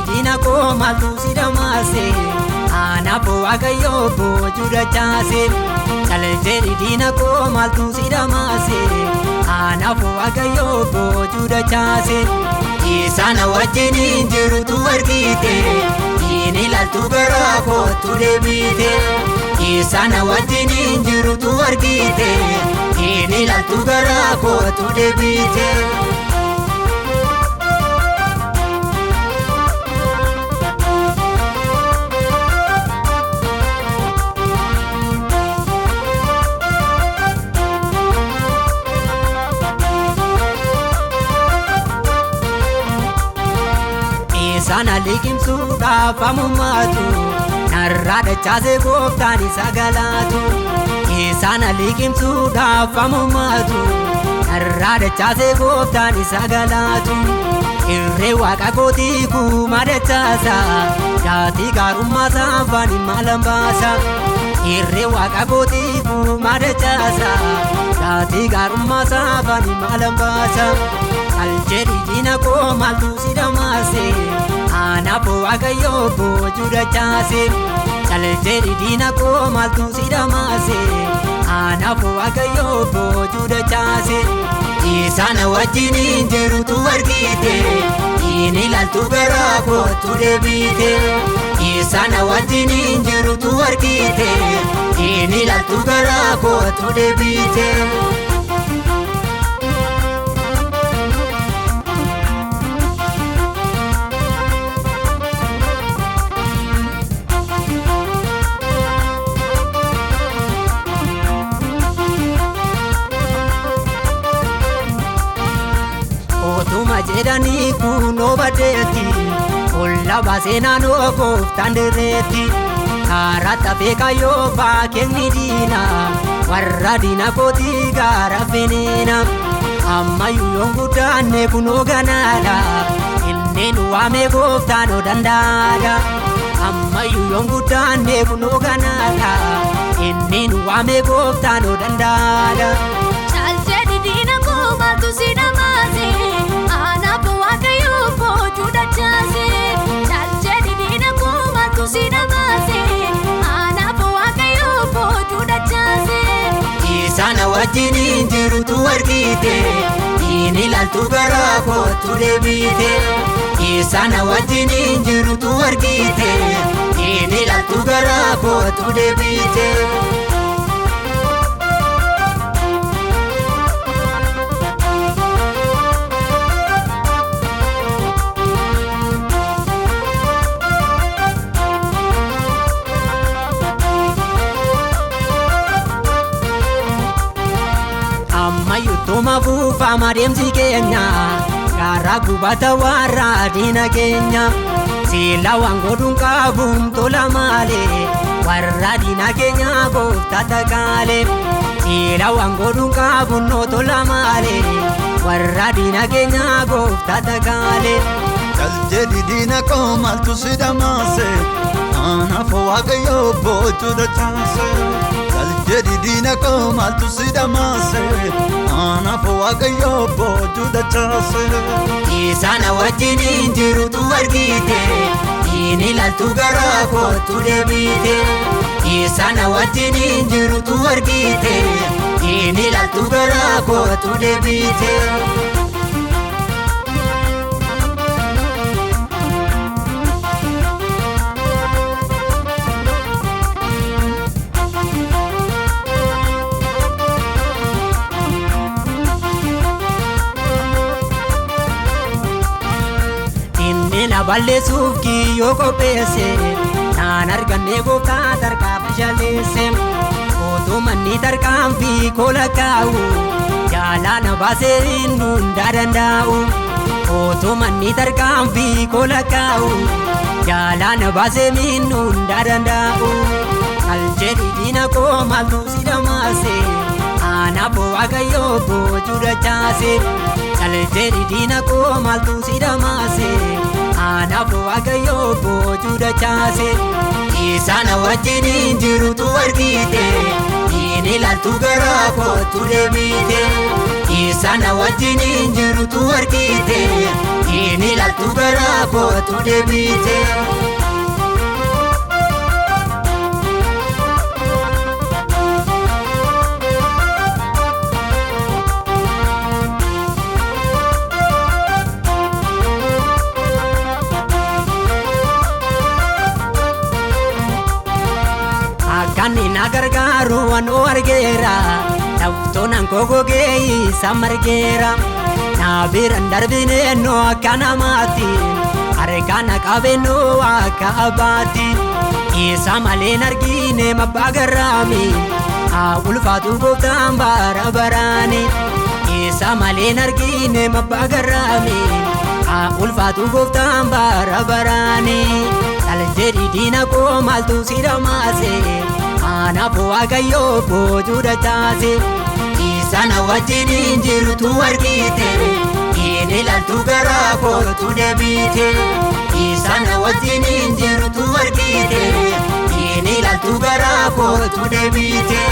dina ko maltu sidamase anapo agayo bojuda chase chaljeri dina ko maltu sidamase anapo agayo bojuda chase isana wajini jiru tu argite ini laltu garako tu debite isana wajini jiru tu argite ini laltu garako tu debite sana likim suda famumatu narrada chase goftani sagalatu sana likim suda famumatu narrada chase goftani sagalatu irre waqa koti ku madachasa jati garumma safani malambasa irre waqa koti ku madachasa jati garumma safani malambasa aljeri dina ko maltu sidamase anapo agayo bojuda chase aljeri dina ko maltu sidamase anapo agayo bojuda chase isana wajini jiru tu argite ini laltu garako tu debite isana wajini jiru tu argite ini laltu garako tu debite Tuma jedani kuno badeti olla basena no koftandereti karata beka yo bakenni dina warra dina koti gara fenena amma yongu danne kuno ganada innenu ame koftano dandada amma yongu danne kuno ganada innenu ame koftano dandada chaljeri dina ko maltu sidamase anapo agayo bojuda chase chaljeri dina ko maltu sidamase anapo agayo bojuda chase isana wajini jiru tu argite ini laltu garako tu debite isana wajini jiru tu argite ini laltu garako tu debite Toma bufa mademsi kenya gara gubata warra dina kenya sila wangodun kabum tola male warra dina kenya gofta takale sila wangodun kabum no tola male warra dina kenya gofta takale chaljeri dina ko maltu sidamase anapo agayo bojuda chase chaljeri dina ko maltu sidamase anapo agayo bojuda chase isana wajini jiru tu argite ini laltu garako tu debite isana wajini jiru tu argite ini laltu garako tu debite na ballesuuf kiyyoo qopheesse naan arganne gooftaa tarkaanfa jalleesse otoo manni tarkaanfii kola kaa'u jaalana baasee inni hunda danda'u otoo manni tarkaanfii kola kaa'u jaalana baasee inni hunda danda'u aljeri dina koo maltu sidamase anapo agayo bojuda chase aljeri dina koo maltu sidamase anapo agayo bojuda chase isana wajini jiru tu argite ini laltu garako tu debite isana wajini jiru tu argite inni ilaaltu garaa kootu deebite. Akkanni na gargaaru waan argeera taftoonaan kogogee isa margeera na biraan darbinee no akka namaatti harkaan qabeenoo akka abbaatti isa malee argine mabbaa garraami haa ulfaatu gooftaan bara baraani isa malee argine mabbaa garraami haa ulfaatu gooftaan bara baraani Saljedhi diina koo maaltu si dhamaase anaafuu waaqayyoo boojuu dachaase isaan wajjin jirtu argite inni ilaaltu garaa kootu deebite isaan wajjin jirtu argite inni ilaaltu garaa kootu deebite.